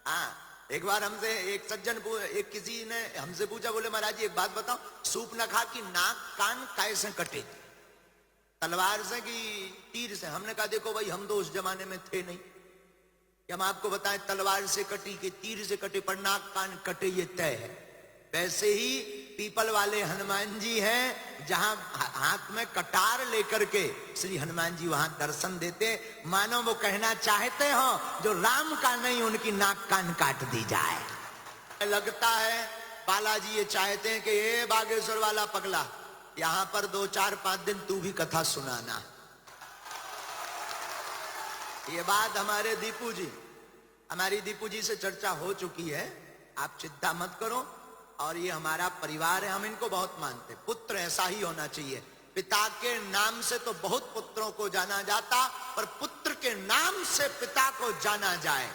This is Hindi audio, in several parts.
हाँ, एक बार हमसे एक सज्जन एक किसी ने हमसे पूछा, बोले महाराज जी एक बात बताओ, सूप न खा कि नाक कान कैसे कटे, तलवार से कि तीर से? हमने कहा देखो भाई, हम तो उस जमाने में थे नहीं कि हम आपको बताएं तलवार से कटी कि तीर से कटे, पर नाक कान कटे ये तय है। वैसे ही पीपल वाले हनुमान जी हैं, जहां हाथ में कटार लेकर के श्री हनुमान जी वहां दर्शन देते, मानो वो कहना चाहते हो जो राम का नहीं उनकी नाक कान काट दी जाए। लगता है बालाजी ये चाहते हैं कि ये बागेश्वर वाला पगला, यहां पर 2 4 5 दिन तू भी कथा सुनाना। ये बात हमारे हमारी दीपू जी से चर्चा हो चुकी है, आप चिंता मत करो। और ये हमारा परिवार है, हम इनको बहुत मानते। पुत्र ऐसा ही होना चाहिए। पिता के नाम से तो बहुत पुत्रों को जाना जाता, पर पुत्र के नाम से पिता को जाना जाए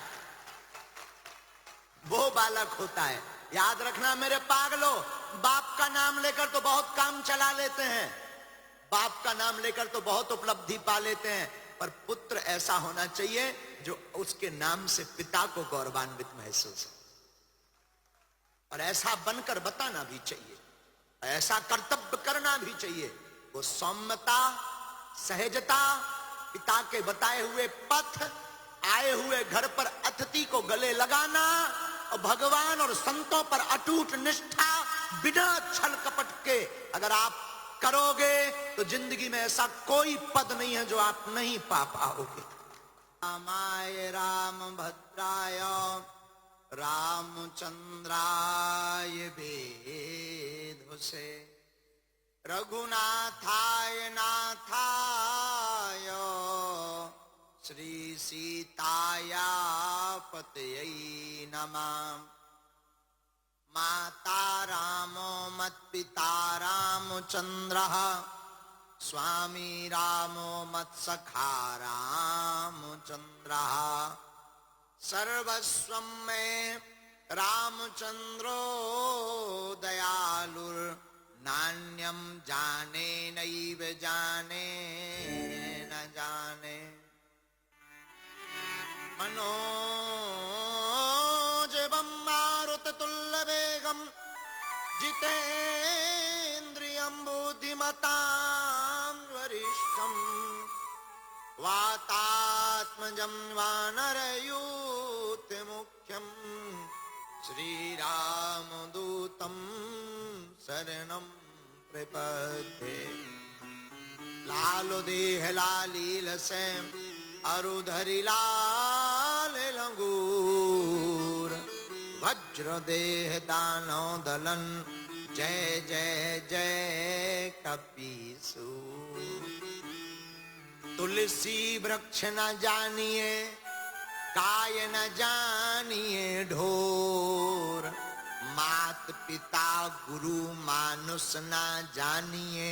वो बालक होता है। याद रखना मेरे पागलों, बाप का नाम लेकर तो बहुत काम चला लेते हैं, बाप का नाम लेकर तो बहुत उपलब्धि पा लेते हैं, पर पुत्र ऐसा होना चाहिए जो उसके नाम से पिता को गौरवान्वित महसूस हो, और ऐसा बनकर बताना भी चाहिए, ऐसा कर्तव्य करना भी चाहिए। वो सौम्यता, सहजता, पिता के बताए हुए पथ, आए हुए घर पर अतिथि को गले लगाना, और भगवान और संतों पर अटूट निष्ठा बिना छल कपट के अगर आप करोगे तो जिंदगी में ऐसा कोई पद नहीं है जो आप नहीं पा पाओगे। रामाय राम भद्राय रामचंद्राय वेधसे रघुनाथाय नाथाय श्री सीताया पतये नमः। माता रामो मत्पिता रामचंद्रः स्वामी रामो मत्सखा रामचंद्रः सर्वस्वं मे रामचंद्रो दयालुर नान्यं जाने नैव जाने न जाने। मनोजवं मारुततुल्यवेगं जितेन्द्रियं बुद्धिमतां वरिष्ठं वातात्मजं वानरयूथमुख्यं श्रीरामदूतं शरणं प्रपद्ये। लालो देह लालील से अरुधरि लाल लंगूर वज्र देह दानव दलन जय जय जय कपीसूर। तुलसी वृक्ष न जानिए काय न जानिए ढोर, मात पिता गुरु मानुष न जानिए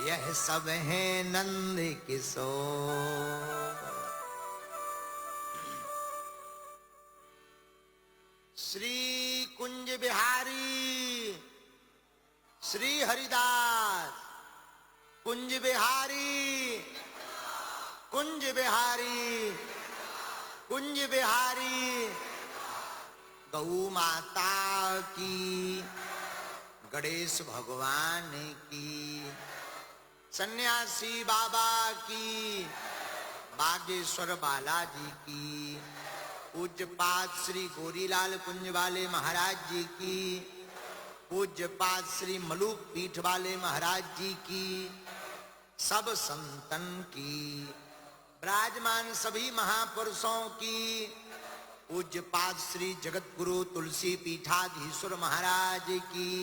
यह सब है नंद किशोर। श्री कुंज बिहारी श्री हरिदास कुंज बिहारी कुंज बिहारी कुंज बिहारी। गौ माता की, गणेश भगवान की, सन्यासी बाबा की, बागेश्वर बालाजी की, पूज्यपाद श्री गोरीलाल कुंज वाले महाराज जी की, पूज्यपाद श्री मलूक पीठ वाले महाराज जी की, सब संतन की, विराजमान सभी महापुरुषों की, पूज्यपाद श्री जगत गुरु तुलसी पीठाधीश्वर महाराज की,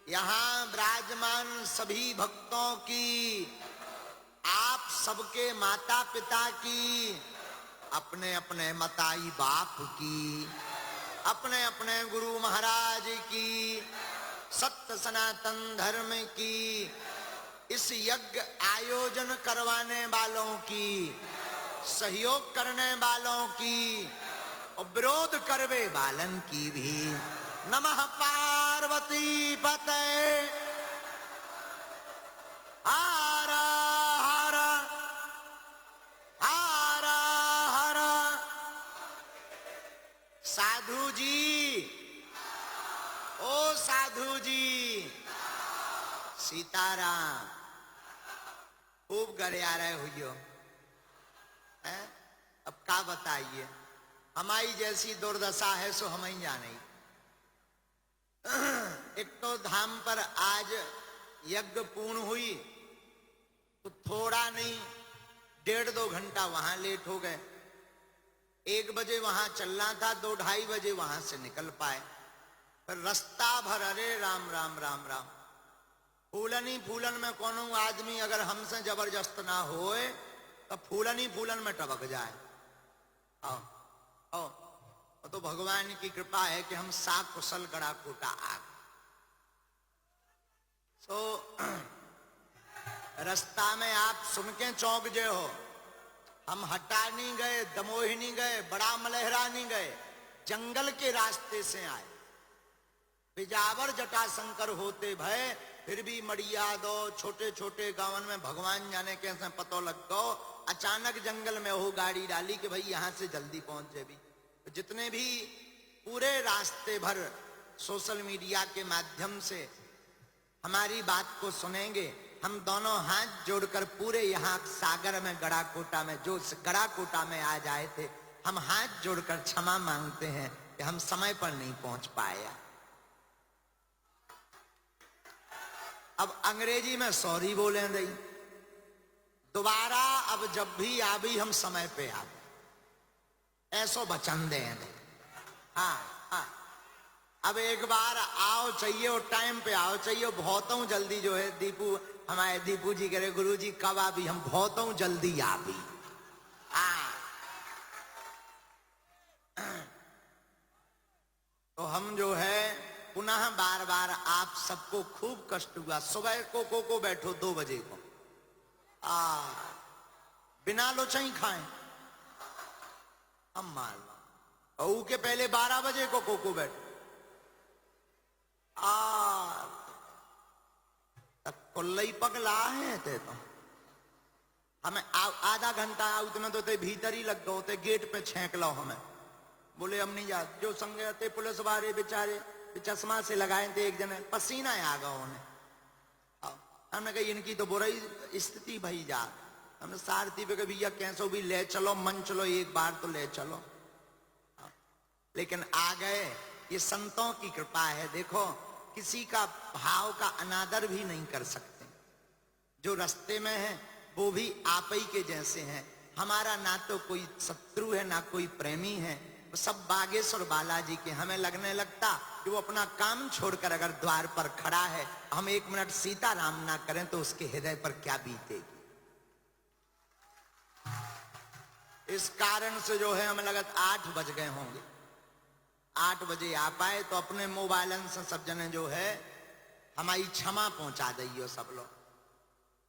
यहाँ विराजमान सभी भक्तों की, आप सबके माता पिता की, अपने अपने मताई बाप की, अपने अपने गुरु महाराज की, सत्य सनातन धर्म की, इस यज्ञ आयोजन करवाने वालों की, सहयोग करने वालों की और विरोध करवे वालन की भी। नमः पार्वती पते हर हर हर हर साधु जी, ओ साधु जी, सीताराम। खूब गरे आ रहे हुई है। अब क्या बताइए, हमारी जैसी दुर्दशा है सो हम ही जाने। एक तो धाम पर आज यज्ञ पूर्ण हुई तो थोड़ा नहीं 1.5-2 घंटा वहां लेट हो गए। 1 बजे वहां चलना था, 2-2:30 बजे वहां से निकल पाए। फिर रास्ता भर अरे राम राम राम राम, फूलन ही फूलन में कोनो आदमी अगर हमसे जबरदस्त ना होए तो फूलन ही फूलन में टपक जाए। आओ आओ, तो भगवान की कृपा है कि हम साग कुशल गड़ा कोटा आ गए। रास्ता में आप सुन के चौंक जे हो, हम हटा नहीं गए, दमोही नहीं गए, बड़ा मलहरा नहीं गए, जंगल के रास्ते से आए। बिजावर जटाशंकर होते भय, फिर भी मड़िया दो छोटे छोटे गांवन में भगवान जाने कैसे पतो लग गो। अचानक जंगल में हो गाड़ी डाली कि भाई यहां से जल्दी पहुंचे। भी तो जितने भी पूरे रास्ते भर सोशल मीडिया के माध्यम से हमारी बात को सुनेंगे, हम दोनों हाथ जोड़कर पूरे यहाँ सागर में गड़ाकोटा में जो गड़ाकोटा में आ जाए थे, हम हाथ जोड़कर क्षमा मांगते हैं कि हम समय पर नहीं पहुंच पाए। अब अंग्रेजी में सॉरी बोले रही, दोबारा अब जब भी आ भी हम समय पे आ गए, ऐसो वचन दें। हाँ हाँ, अब एक बार आओ चाहिए और टाइम पे आओ चाहिए। बहुत जल्दी जो है दीपू, हमारे दीपू जी कह रहे गुरु जी कब आ भी, हम बहुत जल्दी आ भी। तो हम जो है पुनः बार बार आप सबको खूब कष्ट हुआ। सुबह को बैठो 2 बजे को, बिना लोचाई खाएं हम मार लो। के पहले 12 बजे को बैठो, कुल्लई पगला है ते तो हमें आधा घंटा आउट में तो ते भीतर ही लग गए, ते गेट पे छेंक लो हमें। बोले हम नहीं जाते। जो संगे थे पुलिस वाले बेचारे चश्मा से लगाए थे, एक जने पसीना आ गया उन्हें। हमने कहा इनकी तो बुरी स्थिति भई जा। हमने सारथी पे कहा भैया कैसो भी ले चलो, मन चलो, एक बार तो ले चलो। लेकिन आ गए, ये संतों की कृपा है। देखो किसी का भाव का अनादर भी नहीं कर सकते। जो रास्ते में है वो भी आप ही के जैसे हैं। हमारा ना तो कोई शत्रु है ना कोई प्रेमी है, सब बागेश्वर बालाजी के। हमें लगने लगता कि वो अपना काम छोड़कर अगर द्वार पर खड़ा है, हम 1 मिनट सीताराम ना करें तो उसके हृदय पर क्या बीतेगी। इस कारण से जो है हमें लगा 8 बज गए होंगे, 8 बजे आ पाए तो अपने मोबाइल से सब जने जो है हमारी क्षमा पहुंचा दियो सब लोग।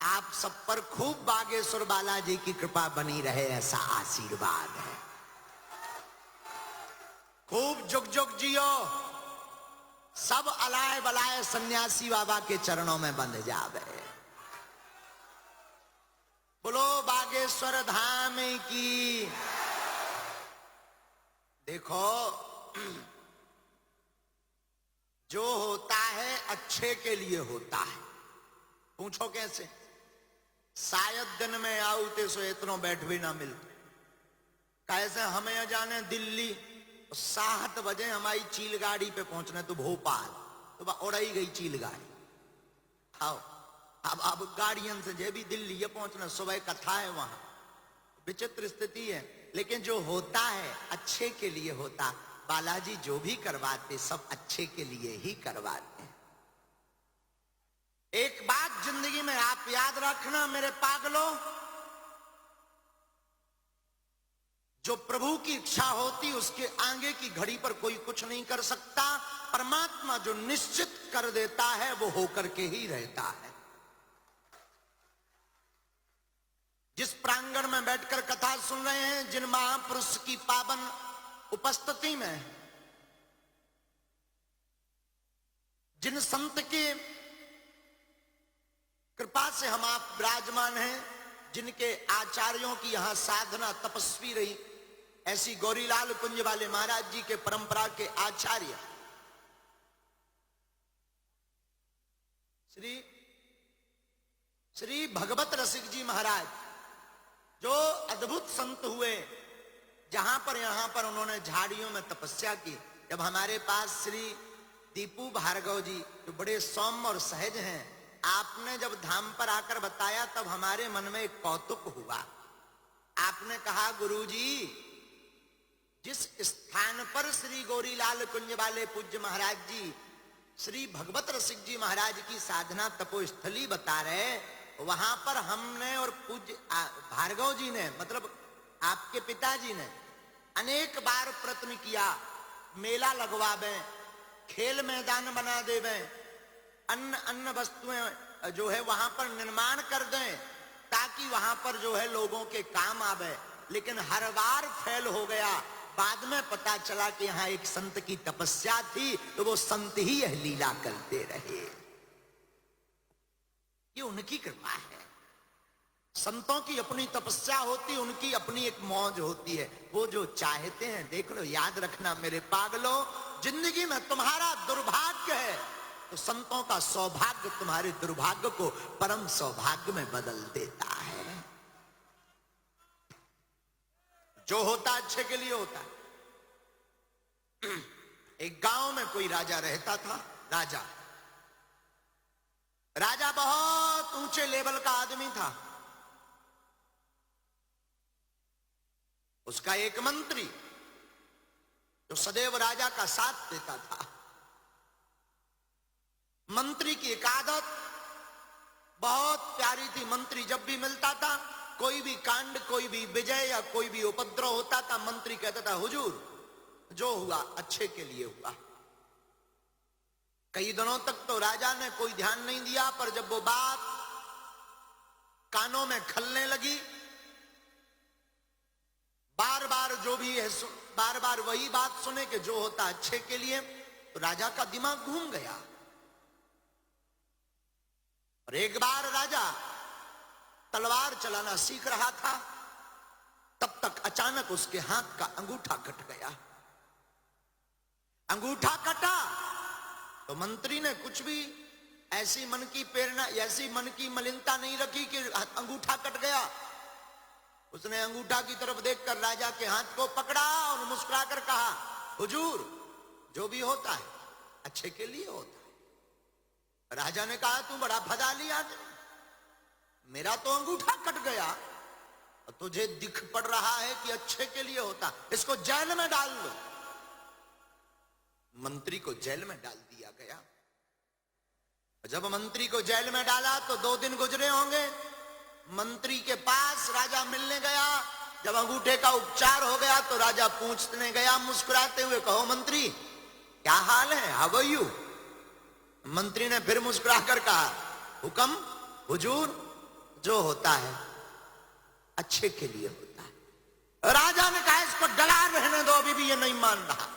आप सब पर खूब बागेश्वर बालाजी की कृपा बनी रहे, ऐसा आशीर्वाद है। खूब जुग जुग जियो, सब अलाय बलाय सन्यासी बाबा के चरणों में बंध जावे। बोलो बागेश्वर धाम की। देखो जो होता है अच्छे के लिए होता है। पूछो कैसे? शायद दिन में आउते सो इतनो बैठ भी ना मिलते। कैसे हमें जाने दिल्ली 7 बजे हमारी चील गाड़ी पे पहुंचने तो भोपाल, तो उड़ाई गई चील गाड़ी। आओ अब गाड़ियन से जे भी दिल्ली ये पहुंचना, सुबह कथा है वहां, विचित्र स्थिति है। लेकिन जो होता है अच्छे के लिए होता। बालाजी जो भी करवाते सब अच्छे के लिए ही करवाते हैं। एक बात जिंदगी में आप याद रखना मेरे पागलों, जो प्रभु की इच्छा होती उसके आगे की घड़ी पर कोई कुछ नहीं कर सकता। परमात्मा जो निश्चित कर देता है वो होकर के ही रहता है। जिस प्रांगण में बैठकर कथा सुन रहे हैं, जिन महापुरुष की पावन उपस्थिति में, जिन संत के कृपा से हम आप विराजमान हैं, जिनके आचार्यों की यहां साधना तपस्वी रही, ऐसी गौरीलाल कुंज वाले महाराज जी के परंपरा के आचार्य श्री भगवत रसिक जी महाराज, जो अद्भुत संत हुए, जहां पर यहां पर उन्होंने झाड़ियों में तपस्या की। जब हमारे पास श्री दीपू भार्गव जी, जो बड़े सौम्य और सहज हैं, आपने जब धाम पर आकर बताया, तब हमारे मन में एक कौतुक हुआ। आपने कहा, गुरुजी, जिस स्थान पर श्री गौरीलाल कुंज वाले पूज्य महाराज जी श्री भगवत रसिक जी महाराज की साधना तपोस्थली बता रहे, वहां पर हमने और पूज्य भार्गव जी ने, मतलब आपके पिताजी ने, अनेक बार प्रयत्न किया, मेला लगवावे, खेल मैदान बना देवे, अन्य वस्तुएं जो है वहां पर निर्माण कर दें, ताकि वहां पर जो है लोगों के काम आवे, लेकिन हर बार फेल हो गया। बाद में पता चला कि यहां एक संत की तपस्या थी, तो वो संत ही यह लीला करते रहे। ये उनकी कृपा है। संतों की अपनी तपस्या होती, उनकी अपनी एक मौज होती है। वो जो चाहते हैं, देख लो, याद रखना मेरे पागलों, जिंदगी में तुम्हारा दुर्भाग्य है तो संतों का सौभाग्य तुम्हारे दुर्भाग्य को परम सौभाग्य में बदल देता है। जो होता अच्छे के लिए होता है। एक गांव में कोई राजा रहता था। राजा बहुत ऊंचे लेवल का आदमी था। उसका एक मंत्री जो सदैव राजा का साथ देता था। मंत्री की एक आदत बहुत प्यारी थी। मंत्री जब भी मिलता था, कोई भी कांड, कोई भी विजय या कोई भी उपद्रव होता था, मंत्री कहता था, हुजूर, जो हुआ अच्छे के लिए हुआ। कई दिनों तक तो राजा ने कोई ध्यान नहीं दिया, पर जब वो बात कानों में खलने लगी, बार बार जो भी है, बार बार वही बात सुने कि जो होता अच्छे के लिए, तो राजा का दिमाग घूम गया। और एक बार राजा तलवार चलाना सीख रहा था, तब तक अचानक उसके हाथ का अंगूठा कट गया। अंगूठा कटा तो मंत्री ने कुछ भी ऐसी मन की प्रेरणा, ऐसी मन की मलिनता नहीं रखी कि अंगूठा कट गया। उसने अंगूठा की तरफ देखकर राजा के हाथ को पकड़ा और मुस्कुराकर कहा, हुजूर, जो भी होता है अच्छे के लिए होता है। राजा ने कहा, तू बड़ा फदाली आदमी, मेरा तो अंगूठा कट गया, तुझे दिख पड़ रहा है कि अच्छे के लिए होता, इसको जेल में डाल लो। मंत्री को जेल में डाल दिया गया। जब मंत्री को जेल में डाला तो 2 दिन गुजरे होंगे। मंत्री के पास राजा मिलने गया। जब अंगूठे का उपचार हो गया तो राजा पूछने गया मुस्कुराते हुए, कहो मंत्री, क्या हाल है, हाउ आर यू? मंत्री ने फिर मुस्कुराकर कहा, हुक्म हुजूर, जो होता है अच्छे के लिए होता है। राजा ने कहा, इसको डला रहने दो, अभी भी ये नहीं मान रहा,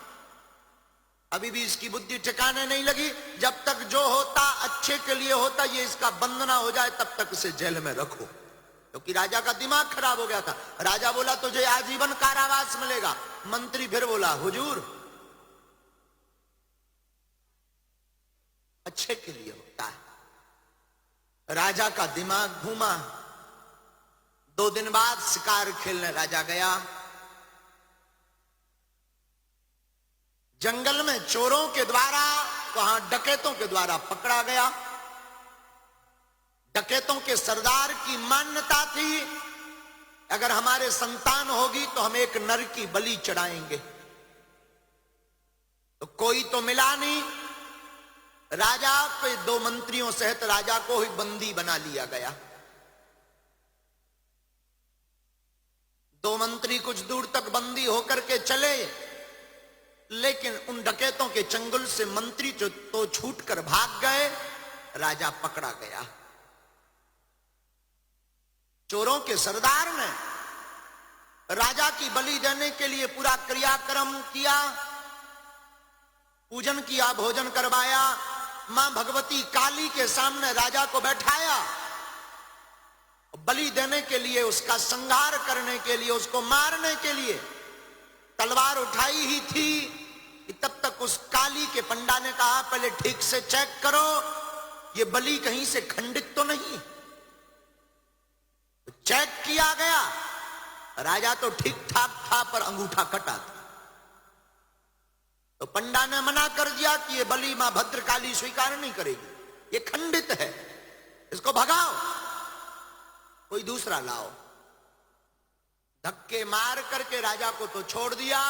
अभी भी इसकी बुद्धि ठिकाने नहीं लगी। जब तक जो होता अच्छे के लिए होता, ये इसका बंद ना हो जाए, तब तक इसे जेल में रखो। क्योंकि राजा का दिमाग खराब हो गया था। राजा बोला, तुझे आजीवन कारावास मिलेगा। मंत्री फिर बोला, हुजूर, अच्छे के लिए होता है। राजा का दिमाग घूमा। 2 दिन बाद शिकार खेलने राजा गया। जंगल में चोरों के द्वारा, वहां डकैतों के द्वारा पकड़ा गया। डकैतों के सरदार की मान्यता थी, अगर हमारे संतान होगी तो हम एक नर की बलि चढ़ाएंगे। तो कोई तो मिला नहीं। राजा के 2 मंत्रियों सहित राजा को ही बंदी बना लिया गया। 2 मंत्री कुछ दूर तक बंदी होकर के चले, लेकिन उन डकैतों के चंगुल से मंत्री तो छूटकर भाग गए। राजा पकड़ा गया। चोरों के सरदार ने राजा की बलि देने के लिए पूरा क्रियाक्रम किया, पूजन किया, भोजन करवाया, मां भगवती काली के सामने राजा को बैठाया। बलि देने के लिए, उसका संहार करने के लिए, उसको मारने के लिए तलवार उठाई ही थी कि तब तक उस काली के पंडा ने कहा पहले ठीक से चेक करो ये बलि कहीं से खंडित तो नहीं। तो चेक किया गया, राजा तो ठीक ठाक था पर अंगूठा कटा था। तो पंडा ने मना कर दिया कि ये बलि मां भद्रकाली स्वीकार नहीं करेगी, ये खंडित है, इसको भगाओ, कोई दूसरा लाओ। धक्के मार करके राजा को तो छोड़ दिया,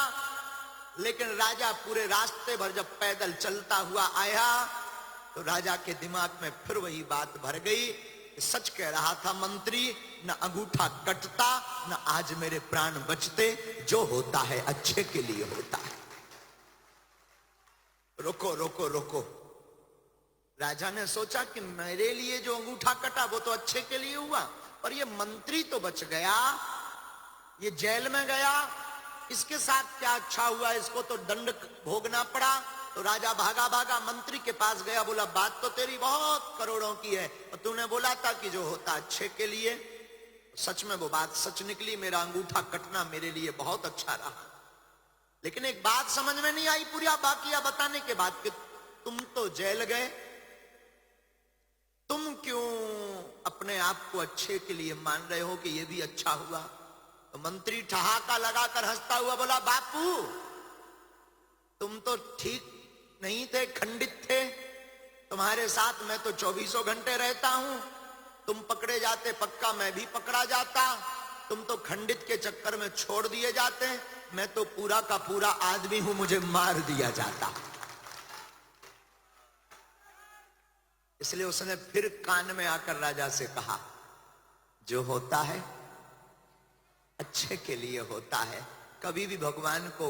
लेकिन राजा पूरे रास्ते भर जब पैदल चलता हुआ आया तो राजा के दिमाग में फिर वही बात भर गई। सच कह रहा था मंत्री, न अंगूठा कटता न आज मेरे प्राण बचते, जो होता है अच्छे के लिए होता है। रुको रुको रुको, राजा ने सोचा कि मेरे लिए जो अंगूठा कटा वो तो अच्छे के लिए हुआ, पर ये मंत्री तो बच गया, ये जेल में गया, इसके साथ क्या अच्छा हुआ, इसको तो दंड भोगना पड़ा। तो राजा भागा भागा मंत्री के पास गया, बोला बात तो तेरी बहुत करोड़ों की है और तूने बोला था कि जो होता अच्छे के लिए, सच में वो बात सच निकली, मेरा अंगूठा कटना मेरे लिए बहुत अच्छा रहा। लेकिन एक बात समझ में नहीं आई पूरा बाकिया बताने के बाद कि तुम तो जेल गए, तुम क्यों अपने आप को अच्छे के लिए मान रहे हो कि ये भी अच्छा हुआ। तो मंत्री ठहाका लगाकर हंसता हुआ बोला बापू तुम तो ठीक नहीं थे, खंडित थे, तुम्हारे साथ मैं तो 24 घंटे रहता हूं, तुम पकड़े जाते पक्का मैं भी पकड़ा जाता, तुम तो खंडित के चक्कर में छोड़ दिए जाते, मैं तो पूरा का पूरा आदमी हूं, मुझे मार दिया जाता। इसलिए उसने फिर कान में आकर राजा से कहा जो होता है अच्छे के लिए होता है, कभी भी भगवान को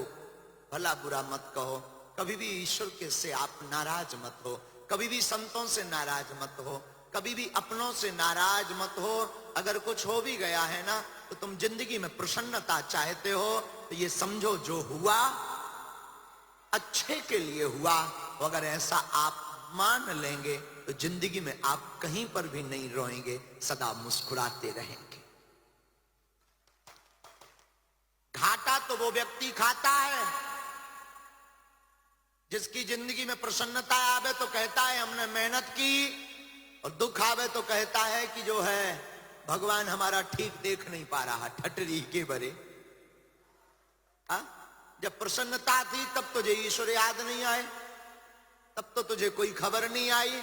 भला बुरा मत कहो, कभी भी ईश्वर के से आप नाराज मत हो, कभी भी संतों से नाराज मत हो, कभी भी अपनों से नाराज मत हो। अगर कुछ हो भी गया है ना तो तुम जिंदगी में प्रसन्नता चाहते हो तो ये समझो जो हुआ अच्छे के लिए हुआ। अगर ऐसा आप मान लेंगे तो जिंदगी में आप कहीं पर भी नहीं रोएंगे, सदा मुस्कुराते रहेंगे। घाटा तो वो व्यक्ति खाता है जिसकी जिंदगी में प्रसन्नता आवे तो कहता है हमने मेहनत की, और दुख आवे तो कहता है कि जो है भगवान हमारा ठीक देख नहीं पा रहा, ठटरी के बरे। जब प्रसन्नता थी तब तुझे ईश्वर याद नहीं आए, तब तो तुझे कोई खबर नहीं आई।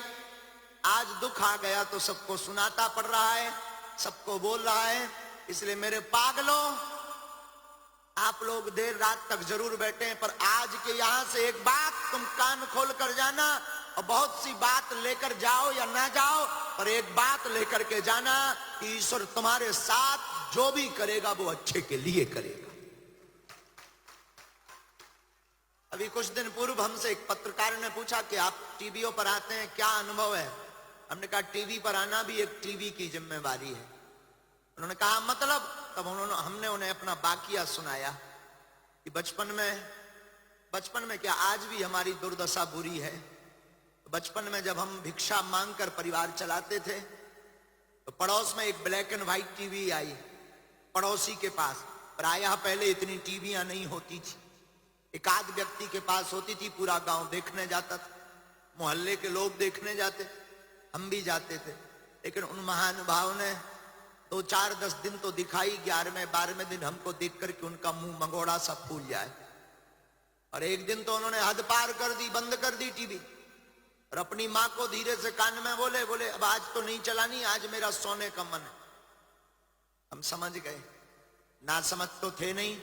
आज दुख आ गया तो सबको सुनाता पड़ रहा है, सबको बोल रहा है। इसलिए मेरे पागलों, आप लोग देर रात तक जरूर बैठे हैं, पर आज के यहां से एक बात तुम कान खोल कर जाना, और बहुत सी बात लेकर जाओ या ना जाओ, पर एक बात लेकर के जाना कि ईश्वर तुम्हारे साथ जो भी करेगा वो अच्छे के लिए करेगा। अभी कुछ दिन पूर्व हमसे एक पत्रकार ने पूछा कि आप टीवीओ पर आते हैं, क्या अनुभव है। हमने कहा टीवी पर आना भी एक टीवी की जिम्मेवारी है। उन्होंने कहा मतलब, तब हमने उन्हें अपना बाकिया सुनाया कि बचपन में क्या आज भी हमारी दुर्दशा बुरी है। बचपन में जब हम भिक्षा मांगकर परिवार चलाते थे तो पड़ोस में एक ब्लैक एंड व्हाइट टीवी आई पड़ोसी के पास। प्रायः पहले इतनी टीवियां नहीं होती थी, एक आध व्यक्ति के पास होती थी, पूरा गांव देखने जाता था, मोहल्ले के लोग देखने जाते, हम भी जाते थे। लेकिन उन महानुभाव ने 2-4-10 दिन तो दिखाई, 11वें-12वें दिन हमको देख करके उनका मुंह मंगोड़ा सा फूल जाए। और एक दिन तो उन्होंने हद पार कर दी, बंद कर दी टीवी, और अपनी माँ को धीरे से कान में बोले अब आज तो नहीं चलानी, आज मेरा सोने का मन है। हम समझ गए, ना समझ तो थे नहीं,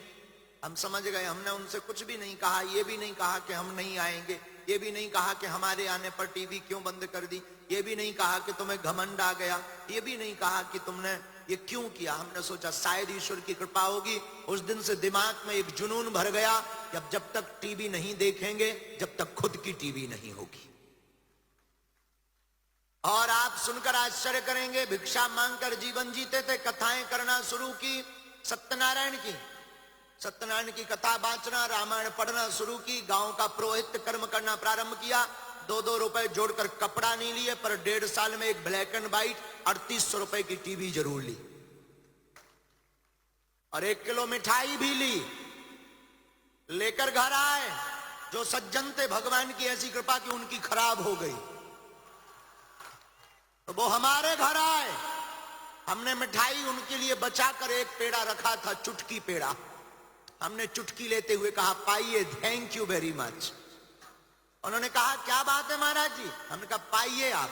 हम समझ गए। हमने उनसे कुछ भी नहीं कहा, ये भी नहीं कहा कि हम नहीं आएंगे, ये भी नहीं कहा कि हमारे आने पर टीवी क्यों बंद कर दी, ये भी नहीं कहा कि तुम्हें घमंड आ गया, ये भी नहीं कहा कि तुमने ये क्यों किया। हमने सोचा शायद ईश्वर की कृपा होगी। उस दिन से दिमाग में एक जुनून भर गया कि अब जब तक टीवी नहीं देखेंगे, जब तक खुद की टीवी नहीं होगी। और आप सुनकर आश्चर्य करेंगे, भिक्षा मांगकर जीवन जीते थे, कथाएं करना शुरू की सत्यनारायण की कथा बांचना, रामायण पढ़ना शुरू की, गांव का पुरोहित कर्म करना प्रारंभ किया। 2-2 रुपए जोड़कर कपड़ा नहीं लिए, पर 1.5 साल में एक ब्लैक एंड व्हाइट 3800 रुपए की टीवी जरूर ली, और 1 किलो मिठाई भी ली। लेकर घर आए, जो सज्जन थे भगवान की ऐसी कृपा कि उनकी खराब हो गई, तो वो हमारे घर आए। हमने मिठाई उनके लिए बचाकर एक पेड़ा रखा था, चुटकी पेड़ा। हमने चुटकी लेते हुए कहा पाइए, थैंक यू वेरी मच। उन्होंने कहा क्या बात है महाराज जी? हमने कहा पाइए आप।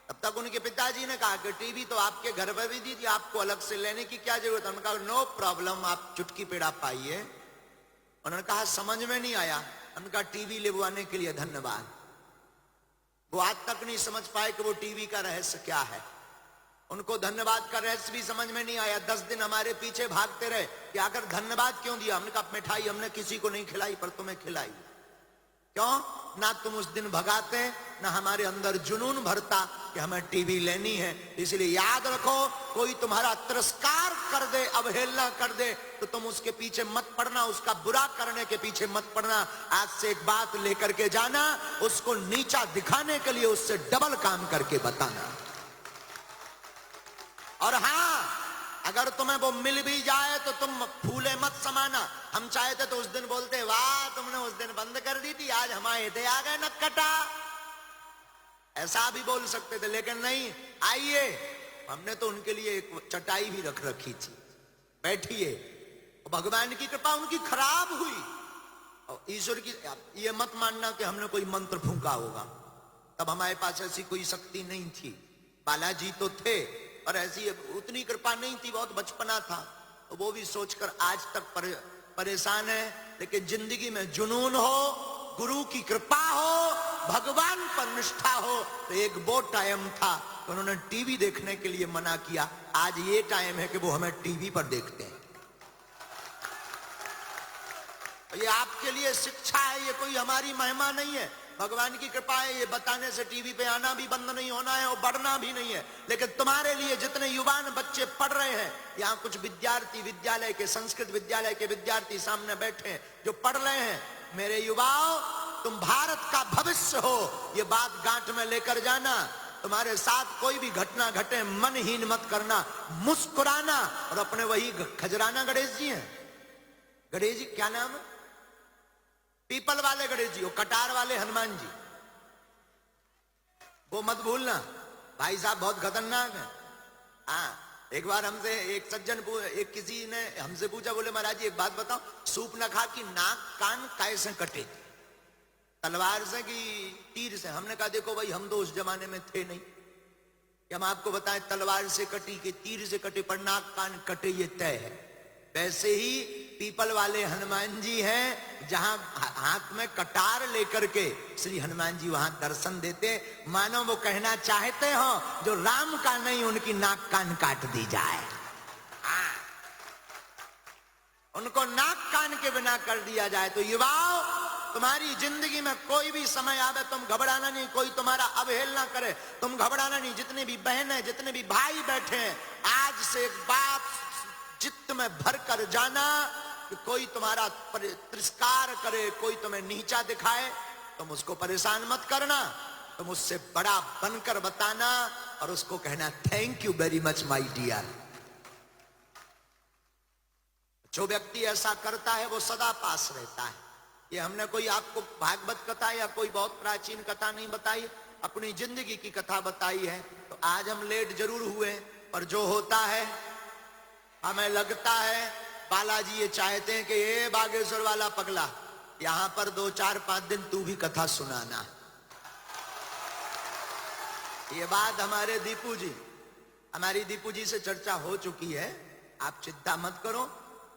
तब तक उनके पिताजी ने कहा कि टीवी तो आपके घर पर भी दी थी, आपको अलग से लेने की क्या जरूरत है? हमने कहा नो प्रॉब्लम, आप चुटकी पेड़ा पाइए। उन्होंने कहा समझ में नहीं आया। हमने कहा टीवी लेवाने के लिए धन्यवाद। वो आज तक नहीं समझ पाए कि वो टीवी का रहस्य क्या है। उनको धन्यवाद का रहस्य भी समझ में नहीं आया। 10 दिन हमारे पीछे भागते रहे कि आखिर धन्यवाद क्यों दिया। हमने कहा मिठाई हमने किसी को नहीं खिलाई पर तुम्हें खिलाई। क्यों? ना तुम उस दिन भगाते, ना हमारे अंदर जुनून भरता कि हमें टीवी लेनी है। इसलिए याद रखो, कोई तुम्हारा तिरस्कार कर दे, अवहेलना कर दे, तो तुम उसके पीछे मत पड़ना, उसका बुरा करने के पीछे मत पड़ना। आज से एक बात लेकर के जाना, उसको नीचा दिखाने के लिए उससे डबल काम करके बताना। और हां, अगर तुम्हें वो मिल भी जाए तो तुम फूले मत समाना। हम चाहते तो उस दिन बोलते वाह तुमने उस दिन बंद कर दी थी, आज हमारे थे आ गए नक्कटा, ऐसा भी बोल सकते थे। लेकिन नहीं, आइए, हमने तो उनके लिए एक चटाई भी रख रखी थी, बैठिए। भगवान की कृपा उनकी खराब हुई। और ईश्वर की ये मत मानना कि हमने कोई मंत्र फूंका होगा, तब हमारे पास ऐसी कोई शक्ति नहीं थी। बालाजी तो थे और ऐसी उतनी कृपा नहीं थी, बहुत बचपना था, तो वो भी सोचकर आज तक परेशान है। लेकिन जिंदगी में जुनून हो, गुरु की कृपा हो, भगवान पर निष्ठा हो, तो एक वो टाइम था तो उन्होंने टीवी देखने के लिए मना किया। आज ये टाइम है कि वो हमें टीवी पर देखते हैं। ये आपके लिए शिक्षा है, ये कोई हमारी महिमा नहीं है, भगवान की कृपा है। ये बताने से टीवी पे आना भी बंद नहीं होना है और बढ़ना भी नहीं है। लेकिन तुम्हारे लिए जितने युवान बच्चे पढ़ रहे हैं, यहाँ कुछ विद्यार्थी, विद्यालय के, संस्कृत विद्यालय के विद्यार्थी सामने बैठे हैं जो पढ़ रहे हैं, मेरे युवाओं, तुम भारत का भविष्य हो, ये बात गांठ में लेकर जाना। तुम्हारे साथ कोई भी घटना घटे, मनहीन मत करना, मुस्कुराना और अपने वही खजराना गणेश जी हैं, गणेश जी क्या नाम है, पीपल वाले गणेश जी, वो कटार वाले हनुमान जी, वो मत भूलना। भाई साहब बहुत खतरनाक है। हाँ, एक बार हमसे एक सज्जन, एक किसी ने हमसे पूछा, बोले महाराज जी एक बात बताओ, सूप न खा कि नाक कान कैसे कटे, तलवार से कि तीर से? हमने कहा देखो भाई, हम तो उस जमाने में थे नहीं कि हम आपको बताएं तलवार से कटी कि तीर से कटे, पर नाक कान कटे ये तय है। वैसे ही पीपल वाले हनुमान जी हैं, जहां हाथ में कटार लेकर के श्री हनुमान जी वहां दर्शन देते, मानो वो कहना चाहते हो जो राम का नहीं उनकी नाक कान काट दी जाए। उनको नाक कान के बिना कर दिया जाए। तो युवाओं, तुम्हारी जिंदगी में कोई भी समय आवे, तुम घबराना नहीं, कोई तुम्हारा अवहेलना करे, तुम घबराना नहीं। जितने भी बहनें, जितने भी भाई बैठे हैं, आज से एक बात चित्त में भर कर जाना कि कोई तुम्हारा तिरस्कार करे, कोई तुम्हें नीचा दिखाए, तुम उसको परेशान मत करना, तुम उससे बड़ा बनकर बताना और उसको कहना thank you very much my dear. जो व्यक्ति ऐसा करता है वो सदा पास रहता है। ये हमने कोई आपको भागवत कथा या कोई बहुत प्राचीन कथा नहीं बताई, अपनी जिंदगी की कथा बताई है। तो आज हम लेट जरूर हुए, पर जो होता है, हमें लगता है बालाजी ये चाहते हैं कि ये बागेश्वर वाला पगला, यहां पर 2, 4, 5 दिन तू भी कथा सुनाना। ये बात हमारे दीपू जी, हमारी दीपू जी से चर्चा हो चुकी है, आप चिंता मत करो।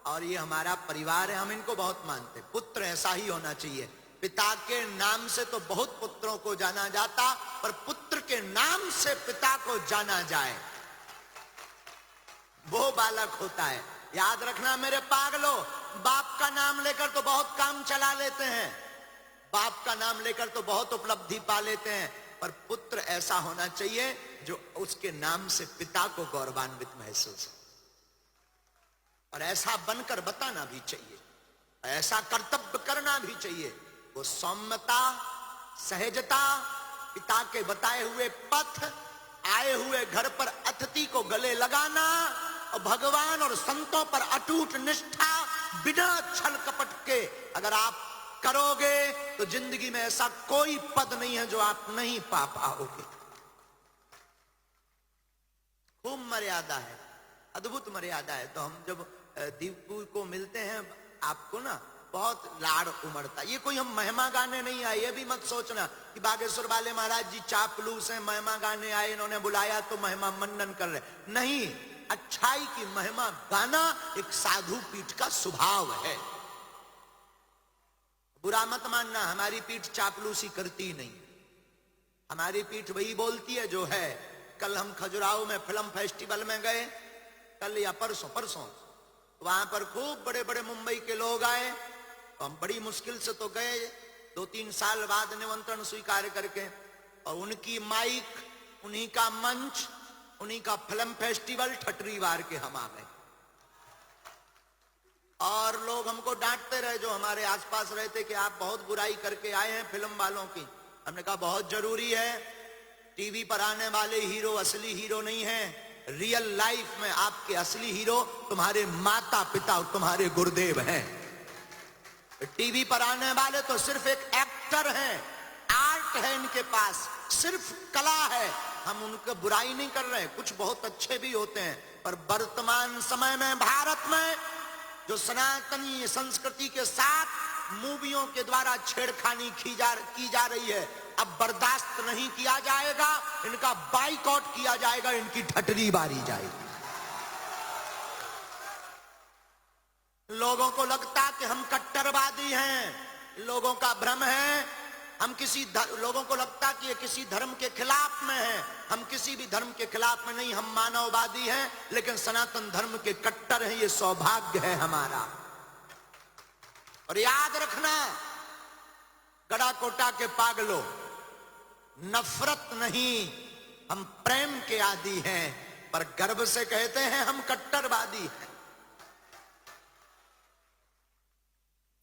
और ये हमारा परिवार है, हम इनको बहुत मानते। पुत्र ऐसा ही होना चाहिए। पिता के नाम से तो बहुत पुत्रों को जाना जाता, पर पुत्र के नाम से पिता को जाना जाए, वो बालक होता है। याद रखना मेरे पागलों, बाप का नाम लेकर तो बहुत काम चला लेते हैं, बाप का नाम लेकर तो बहुत उपलब्धि पा लेते हैं, पर पुत्र ऐसा होना चाहिए जो उसके नाम से पिता को गौरवान्वित महसूस हो। और ऐसा बनकर बताना भी चाहिए, ऐसा कर्तव्य करना भी चाहिए। वो सौम्यता, सहजता, पिता के बताए हुए पथ, आए हुए घर पर अतिथि को गले लगाना और भगवान और संतों पर अटूट निष्ठा, बिना छल कपट के अगर आप करोगे तो जिंदगी में ऐसा कोई पद नहीं है जो आप नहीं पा पाओगे। खूब मर्यादा है, अद्भुत मर्यादा है। तो हम जब दीपू को मिलते हैं आपको ना बहुत लाड़ उमड़ता। ये कोई हम महिमा गाने नहीं आए, ये भी मत सोचना कि बागेश्वर वाले महाराज जी चापलूस हैं, महिमा गाने आए, इन्होंने बुलाया तो महिमा मनन कर रहे। नहीं, अच्छाई की महिमा गाना एक साधु पीठ का स्वभाव है। बुरा मत मानना, हमारी पीठ चापलूसी करती नहीं, हमारी पीठ वही बोलती है जो है। कल हम खजुराहो में फिल्म फेस्टिवल में गए, कल या परसों वहां पर खूब बड़े बड़े मुंबई के लोग आए। तो हम बड़ी मुश्किल से तो गए, 2-3 साल बाद निमंत्रण स्वीकार करके, और उनकी माइक, उन्हीं का मंच, उन्हीं का फिल्म फेस्टिवल, ठटरीवार के हम आ गए। और लोग हमको डांटते रहे जो हमारे आसपास रहते कि आप बहुत बुराई करके आए हैं फिल्म वालों की। हमने कहा बहुत जरूरी है, टीवी पर आने वाले हीरो असली हीरो नहीं है। रियल लाइफ में आपके असली हीरो तुम्हारे माता पिता और तुम्हारे गुरुदेव हैं। टीवी पर आने वाले तो सिर्फ एक एक्टर हैं, आर्ट है इनके पास, सिर्फ कला है। हम उनकी बुराई नहीं कर रहे, कुछ बहुत अच्छे भी होते हैं, पर वर्तमान समय में भारत में जो सनातनी संस्कृति के साथ मूवियों के द्वारा छेड़खानी की जा रही है, अब बर्दाश्त नहीं किया जाएगा। इनका बाइकआउट किया जाएगा, इनकी ठटरी बारी जाएगी। लोगों को लगता कि हम कट्टरवादी हैं, लोगों का भ्रम है। हम लोगों को लगता कि ये किसी धर्म के खिलाफ में है, हम किसी भी धर्म के खिलाफ में नहीं, हम मानववादी हैं, लेकिन सनातन धर्म के कट्टर हैं। ये सौभाग्य है हमारा। और याद रखना गड़ाकोटा के पागलों, नफरत नहीं, हम प्रेम के आदी हैं, पर गर्व से कहते हैं हम कट्टरवादी हैं।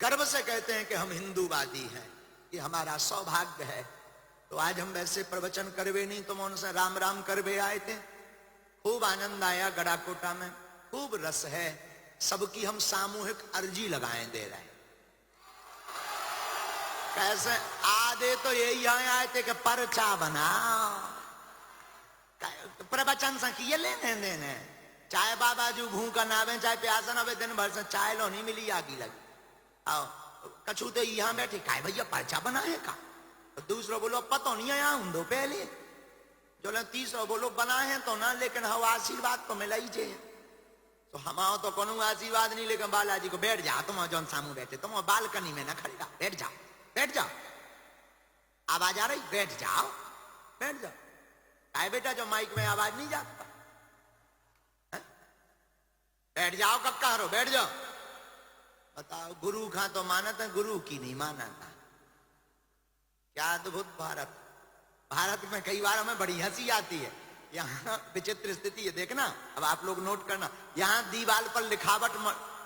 गर्व से कहते हैं कि हम हिंदूवादी हैं, ये हमारा सौभाग्य है। तो आज हम वैसे प्रवचन करवे नहीं, तो हम उनसे राम राम करवे आए थे। खूब आनंद आया गड़ाकोटा में, खूब रस है। सबकी हम सामूहिक अर्जी लगाएं दे रहे हैं। कैसे आधे तो यही आए थे कि पर्चा बनाओ, प्रवचन से किए लेने देने। चाय बाबा जो भूखा नावे, चाहे प्यासा नावे, दिन भर से चाय लो नहीं मिली, आगी लगी। आओ कछू तो यहाँ बैठे काय भैया पर्चा बनाए का, तो दूसरों बोलो पतो नहीं आया हूं पहले, जो तीसरों बोलो बनाए तो ना, लेकिन हम आशीर्वाद तो मिला ही चाहिए। तो हम तो कोनो आशीर्वाद नहीं, लेकिन बालाजी को बैठ जा, तुम जौन सामू बैठे, तुम बालकनी में ना खड़ी रहो, बैठ जाओ बैठ जाओ, आवाज आ रही, बैठ जाओ बैठ जाओ। काय बेटा जो माइक में आवाज नहीं जाता, बैठ जाओ, कब कह रहे हो बैठ जाओ। बताओ, गुरु का तो मानत है, गुरु की नहीं मानता। क्या अद्भुत भारत। भारत में कई बार हमें बड़ी हंसी आती है। यहाँ विचित्र स्थिति है, देखना, अब आप लोग नोट करना। यहाँ दीवार पर लिखावट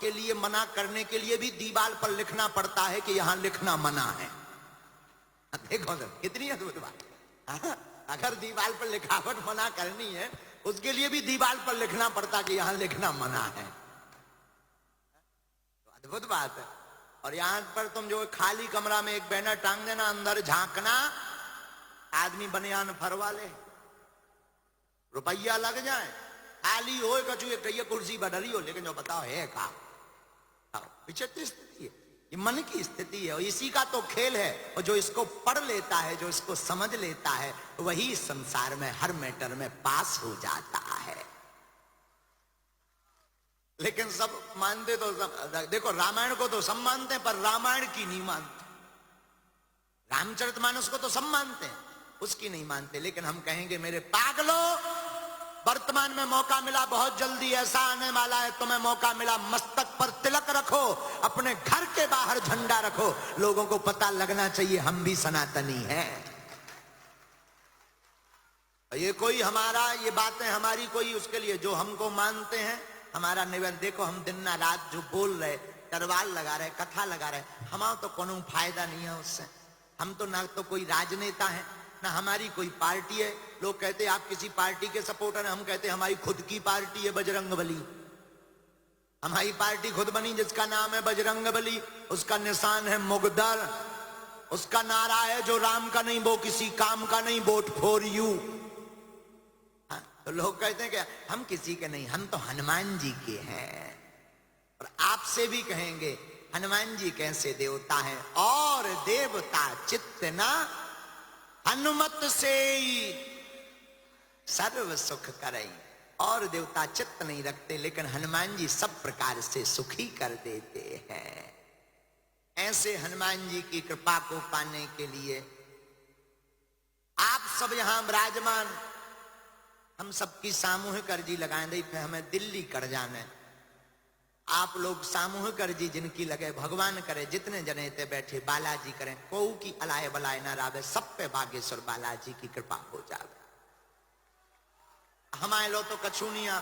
के लिए मना करने के लिए भी दीवार पर लिखना पड़ता है कि यहाँ लिखना मना है। देखो सर कितनी अद्भुत बात। अगर दीवार पर लिखावट मना करनी है, उसके लिए भी दीवार पर लिखना पड़ता कि यहाँ लिखना मना है। तो अद्भुत बात है। और यहाँ पर तुम जो खाली कमरा में एक बैनर टांग देना, अंदर झांकना, आदमी बनियान फरवा ले, रुपया लग जाए, खाली हो कछु एक कुर्सी बदली हो, लेकिन जो बताओ है का। विचित्र स्थिति है, ये मन की स्थिति है, और इसी का तो खेल है। और जो इसको पढ़ लेता है, जो इसको समझ लेता है, वही संसार में हर मैटर में पास हो जाता है। लेकिन सब मानते तो सब, देखो रामायण को तो सब मानते हैं, पर रामायण की नहीं मानते। रामचरितमानस को तो सब मानते हैं, उसकी नहीं मानते। लेकिन हम कहेंगे मेरे पागलों, वर्तमान में मौका मिला, बहुत जल्दी ऐसा आने वाला है, तुम्हें मौका मिला, मस्तक पर तिलक रखो, अपने घर के बाहर झंडा रखो, लोगों को पता लगना चाहिए हम भी सनातनी हैं। ये कोई हमारा, ये बातें हमारी कोई उसके लिए जो हमको मानते हैं, हमारा निवेदन। देखो हम दिन ना रात जो बोल रहे, तरवार लगा रहे, कथा लगा रहे, हमारा तो कोनो फायदा नहीं है उससे। हम तो ना तो कोई राजनेता है, ना हमारी कोई पार्टी है। लोग कहते हैं आप किसी पार्टी के सपोर्टर हैं, हम कहते हैं हमारी खुद की पार्टी है बजरंगबली। हमारी पार्टी खुद बनी जिसका नाम है बजरंगबली, उसका निशान है मुगदर, उसका नारा है जो राम का नहीं वो किसी काम का नहीं, वोट फॉर यू। तो लोग कहते हैं कि हम किसी के नहीं, हम तो हनुमान जी के हैं। और आपसे भी कहेंगे हनुमान जी कैसे देवता हैं, और देवता चित्त ना हनुमत से सर्व सुख करई। और देवता चित्त नहीं रखते, लेकिन हनुमान जी सब प्रकार से सुखी कर देते हैं। ऐसे हनुमान जी की कृपा को पाने के लिए आप सब यहां विराजमान, हम सबकी सामूहिक अर्जी लगाएं। देखिए हमें दिल्ली कर जाना है, आप लोग सामूहिक अर्जी जिनकी लगे, भगवान करे जितने जने थे बैठे बालाजी करें, कोऊ की अलाय बलाय ना रावे, सब पे बागेश्वर बालाजी की कृपा हो जावे। हमारे लो तो कछुनिया,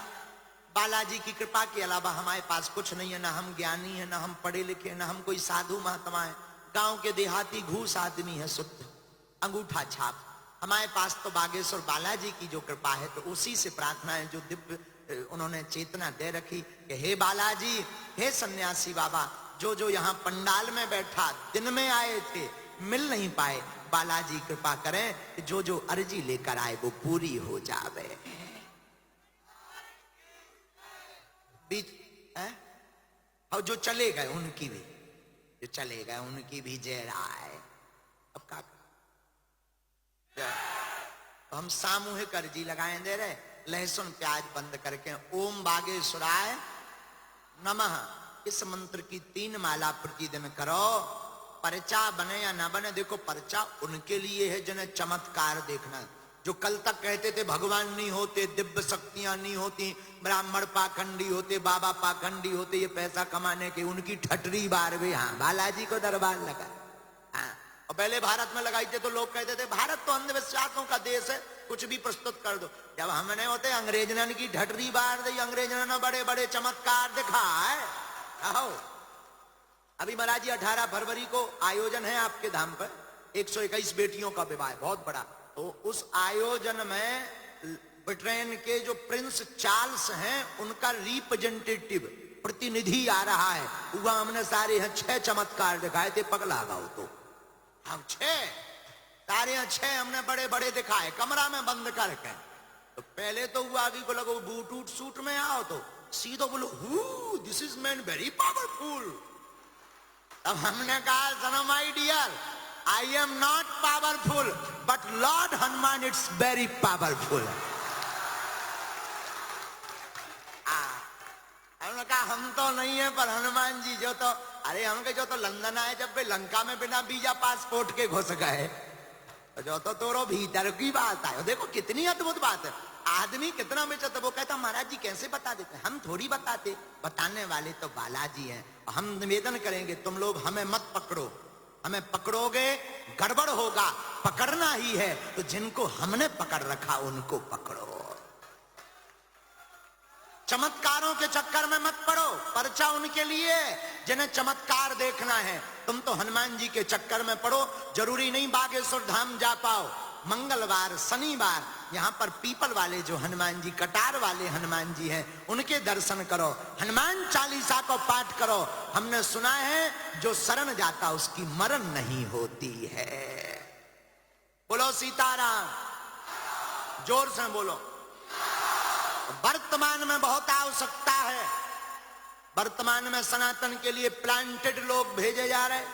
बालाजी की कृपा के अलावा हमारे पास कुछ नहीं है, ना हम ज्ञानी है, ना हम पढ़े लिखे, ना हम कोई साधु महात्मा है। गांव के देहाती घूस आदमी है, शुद्ध अंगूठा छाप। हमारे पास तो बागेश्वर बालाजी की जो कृपा है, तो उसी से प्रार्थना है, जो दिव्य उन्होंने चेतना दे रखी कि हे बालाजी, हे सन्यासी बाबा, जो जो यहाँ पंडाल में बैठा दिन में आए थे मिल नहीं पाए, बालाजी कृपा करें कि जो जो अर्जी लेकर आए वो पूरी हो जावे। बीच है और जो चले गए उनकी भी, जो चले गए उनकी भी जय राय। अब का तो हम सामूहिक अर्जी लगाएं दे रहे, लहसुन प्याज बंद करके ओम बागेश्वराय नमः इस मंत्र की 3 माला प्रतिदिन करो। पर्चा बने या ना बने, देखो पर्चा उनके लिए है जिन्हें चमत्कार देखना, जो कल तक कहते थे भगवान नहीं होते, दिव्य शक्तियां नहीं होती, ब्राह्मण पाखंडी होते, बाबा पाखंडी होते, ये पैसा कमाने के, उनकी ठटरी बार भी हाँ बालाजी को दरबार लगा। हाँ, और पहले भारत में लगाई थे तो लोग कहते थे भारत तो अंधविश्वासों का देश है, कुछ भी प्रस्तुत कर दो। जब हमने होते अंग्रेजन की ठटरी बार दी, अंग्रेजन ने बड़े बड़े चमत्कार दिखाए। आओ अभी महाराज जी 18 फरवरी को आयोजन है आपके धाम पर, 121 बेटियों का विवाह, बहुत बड़ा। तो उस आयोजन में ब्रिटेन के जो प्रिंस चार्ल्स हैं उनका रिप्रेजेंटेटिव प्रतिनिधि आ रहा है, हुआ हमने सारे हैं 6 चमत्कार दिखाए थे, पगला गाओ तो हम 6 सारे 6 हमने बड़े बड़े दिखाए कमरा में बंद करके। तो पहले तो हुआ आगे को लगो बूट उट सूट में आओ, तो सीधो बोलो this is man very powerful. तब हमने कहा सनो my dear, I am not powerful but lord Hanuman it's very powerful. हमने कहा हम तो नहीं है पर हनुमान जी जो तो, अरे हमके जो तो लंदन आए जब वे लंका में बिना वीजा पासपोर्ट के घुस गए, तो जो तो तोरो भीतर की बात है। देखो कितनी अद्भुत बात है, आदमी कितना बेचता, तो वो कहता महाराज जी कैसे बता देते, हम थोड़ी बताते, बताने वाले तो बालाजी हैं। हम निवेदन करेंगे तुम लोग हमें मत पकड़ो, हमें पकड़ोगे गड़बड़ होगा, पकड़ना ही है तो जिनको हमने पकड़ रखा उनको पकड़ो। चमत्कारों के चक्कर में मत पड़ो, पर्चा उनके लिए जिन्हें चमत्कार देखना है। तुम तो हनुमान जी के चक्कर में पड़ो, जरूरी नहीं बागेश्वर धाम जा पाओ। मंगलवार शनिवार यहाँ पर पीपल वाले जो हनुमान जी, कटार वाले हनुमान जी हैं, उनके दर्शन करो, हनुमान चालीसा को पाठ करो। हमने सुना है जो शरण जाता उसकी मरण नहीं होती है। बोलो सीताराम, जोर से बोलो। वर्तमान में बहुत आवश्यकता है, वर्तमान में सनातन के लिए प्लांटेड लोग भेजे जा रहे,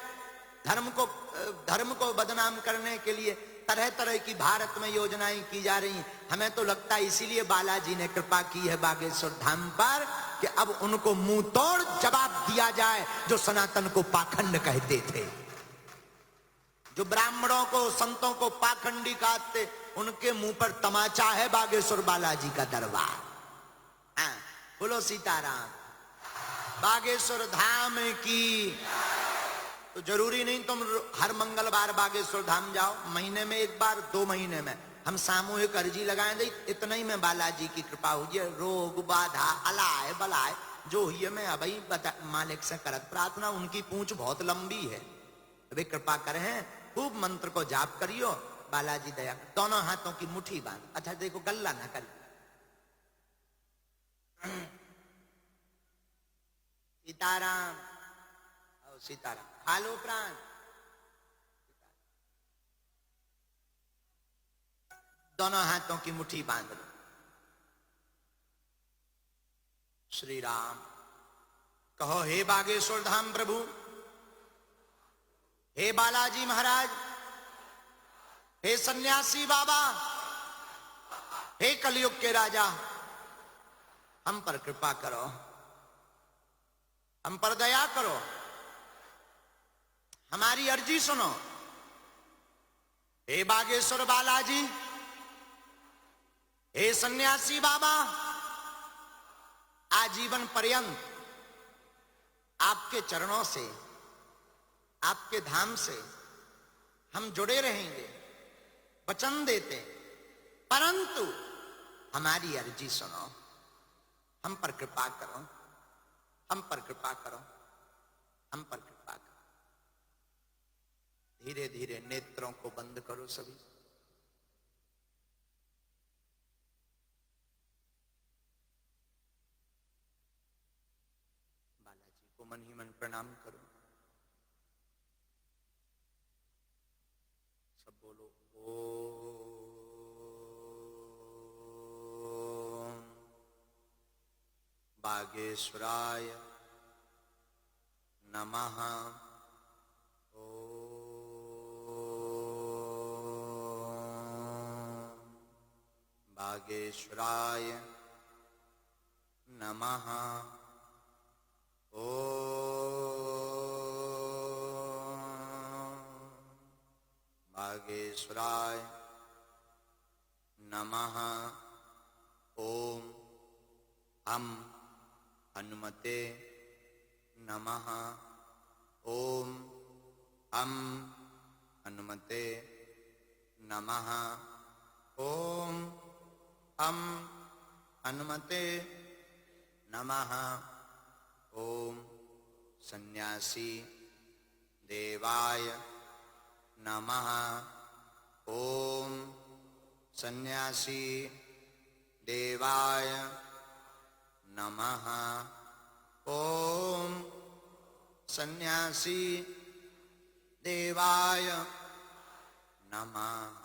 धर्म को बदनाम करने के लिए तरह तरह की भारत में योजनाएं की जा रही। हमें तो लगता है इसीलिए बालाजी ने कृपा की है बागेश्वर धाम पर कि अब उनको मुंह तोड़ जवाब दिया जाए, जो सनातन को पाखंड कहते थे, जो ब्राह्मणों को संतों को पाखंडी कहते, उनके मुंह पर तमाचा है बागेश्वर बालाजी का दरबार। हाँ, बोलो सीताराम। बागेश्वर धाम की तो जरूरी नहीं तुम हर मंगलवार बागेश्वर धाम जाओ, महीने में एक बार, 2 महीने में हम सामूहिक अर्जी लगाएं दे, इतना ही में बालाजी की कृपा हुई है। रोग बाधा अलाय बलाय जो हुई है, मैं अभी मालिक से करत प्रार्थना, उनकी पूंछ बहुत लंबी है, वे कृपा करें। खूब मंत्र को जाप करियो, बालाजी दया, दोनों हाथों की मुट्ठी बांध। अच्छा देखो गल्ला ना करिए, सीताराम, और सीताराम, खा लो प्राण। दोनों हाथों की मुट्ठी बांध लो। श्री राम कहो, हे बागेश्वर धाम प्रभु, हे बालाजी महाराज, हे सन्यासी बाबा, हे कलयुग के राजा, हम पर कृपा करो, हम पर दया करो, हमारी अर्जी सुनो। हे बागेश्वर बालाजी, हे सन्यासी बाबा, आजीवन पर्यंत आपके चरणों से, आपके धाम से हम जुड़े रहेंगे, वचन देते, परंतु हमारी अर्जी सुनो, हम पर कृपा करो, हम पर कृपा करो, हम पर कृपा करो। धीरे धीरे नेत्रों को बंद करो सभी। बालाजी को मन ही मन प्रणाम करो। सब बोलो ओम बागेश्वराय नमः। बागेश्वराय नमः। बागेश्वराय नमः। ओम हम हनुमते नमः। ओम हम हनुमते नमः। ओम हम हनुमते नमः। ओम सन्यासी देवाय नमः। ओम सन्यासी देवाय नमः। ओम सन्यासी देवाय नमः।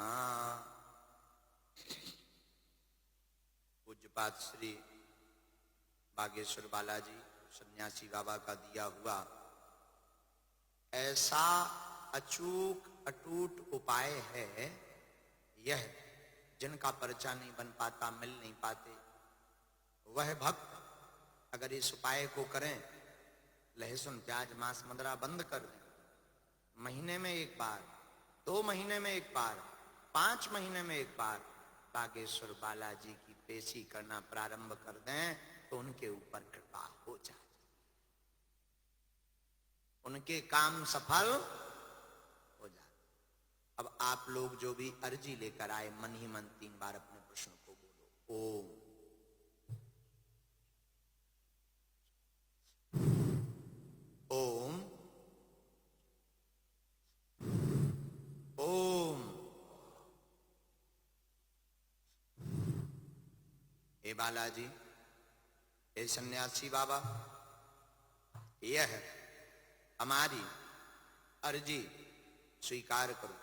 पूज्यपाद श्री बागेश्वर बालाजी सन्यासी बाबा का दिया हुआ ऐसा अचूक अटूट उपाय है, यह जिनका पर्चा नहीं बन पाता, मिल नहीं पाते, वह भक्त अगर इस उपाय को करें, लहसुन प्याज मांस मदिरा बंद कर दें, महीने में एक बार, 2 महीने में एक बार, 5 महीने में एक बार बागेश्वर बालाजी की पेशी करना प्रारंभ कर दें, तो उनके ऊपर कृपा हो जाए, उनके काम सफल हो जाए। अब आप लोग जो भी अर्जी लेकर आए, मन ही मन 3 बार अपने प्रश्न को बोलो। ओम ओम ओम। हे बालाजी, हे सन्यासी बाबा, यह हमारी अर्जी स्वीकार करो,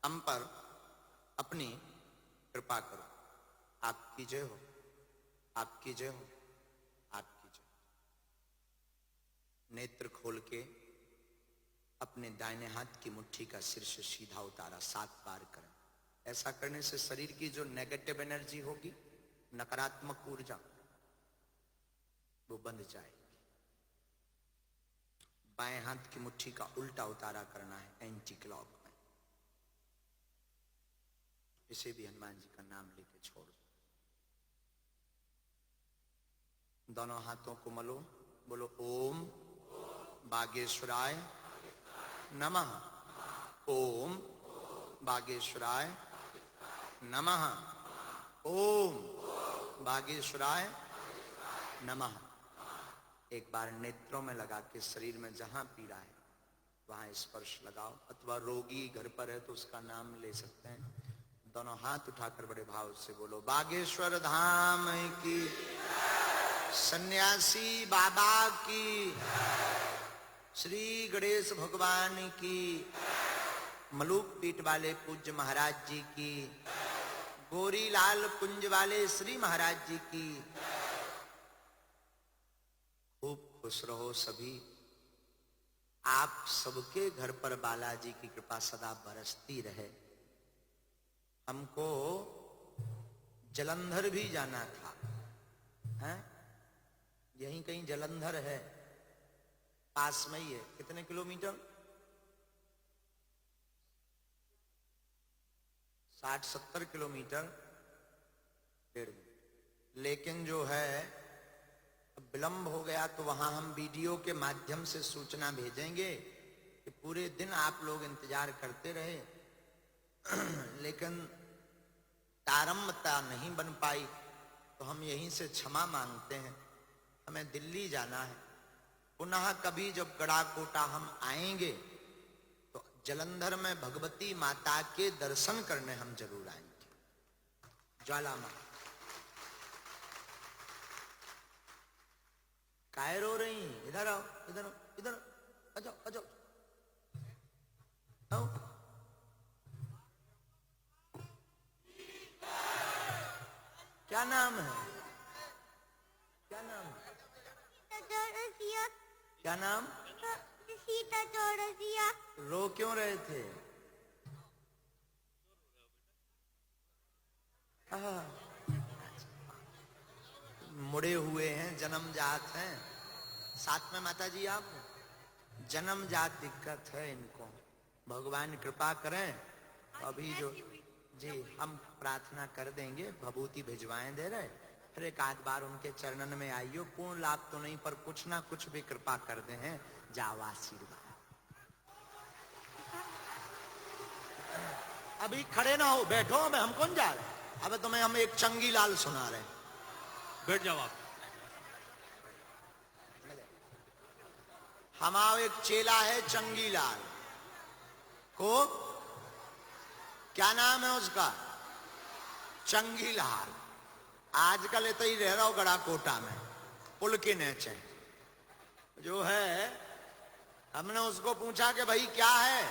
हम पर अपनी कृपा करो। आपकी जय हो, आपकी जय हो, आपकी जय। नेत्र खोल के अपने दाहिने हाथ की मुट्ठी का शीर्ष सीधा उतारा, 7 बार करें। ऐसा करने से शरीर की जो नेगेटिव एनर्जी होगी, नकारात्मक ऊर्जा, वो बंद जाएगी। बाएं हाथ की मुट्ठी का उल्टा उतारा करना है, एंटी क्लॉक में। इसे भी हनुमान जी का नाम लेके छोड़ दो। दोनों हाथों को मलो, बोलो ओम बागेश्वराय नमः। ओम बागेश्वराय नमः। ओम बागेश्वराय नमः। एक बार नेत्रों में लगा के शरीर में जहां पीड़ा है वहां स्पर्श लगाओ, अथवा रोगी घर पर है तो उसका नाम ले सकते हैं। दोनों हाथ उठाकर बड़े भाव से बोलो बागेश्वर धाम की, सन्यासी बाबा की, श्री गणेश भगवान की, मलूक पीठ वाले पूज्य महाराज जी की, गोरीलाल कुंज वाले श्री महाराज जी की। खूब खुश रहो सभी। आप सबके घर पर बालाजी की कृपा सदा बरसती रहे। हमको जलंधर भी जाना था, हैं? यहीं कहीं जलंधर है, पास में ही है। कितने किलोमीटर? 60-70 किलोमीटर, डेढ़। लेकिन जो है विलंब हो गया तो वहां हम वीडियो के माध्यम से सूचना भेजेंगे कि पूरे दिन आप लोग इंतजार करते रहे, लेकिन तारम्यता नहीं बन पाई, तो हम यहीं से क्षमा मांगते हैं। हमें दिल्ली जाना है। पुनः कभी जब गड़ाकोटा हम आएंगे तो जलंधर में भगवती माता के दर्शन करने हम जरूर आएंगे। ज्वाला माँ काहे रो रही? इधर आओ, इधर आओ, इधर आ जाओ, आ जाओ, आओ। क्या नाम है? क्या नाम है? क्या नाम? सीता चौरसिया। रो क्यों रहे थे? मुड़े हुए हैं, जन्मजात हैं। साथ में माता जी आप जन्मजात दिक्कत है इनको, भगवान कृपा करें। अभी जो जी हम प्रार्थना कर देंगे, भभूति भिजवाएं दे रहे, फिर एक आध बार उनके चरणन में आइयो। पूर्ण लाभ तो नहीं पर कुछ ना कुछ भी कृपा कर दे हैं, जाओ आशीर्वाद। अभी खड़े ना हो, बैठो। हम कौन जा रहे हैं? अब तुम्हें हम एक चंगी लाल सुना रहे हैं, बैठ जाओ आप। हमारा एक चेला है चंगी लाल को, क्या नाम है उसका? चंगी लाल। आजकल इतना ही रह रहा हो गड़ाकोटा में, पुल के नीचे जो है। हमने उसको पूछा कि भाई क्या है?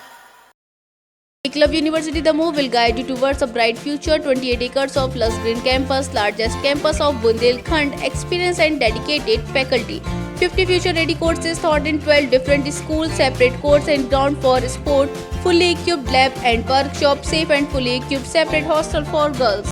Club University Damoh will guide you towards a bright future. 28 acres of lush green campus, largest campus of Bundelkhand, experienced and dedicated faculty. 50 future-ready courses taught in 12 different schools, separate courts and ground for sport, fully equipped lab and workshop, safe and fully equipped separate hostel for girls.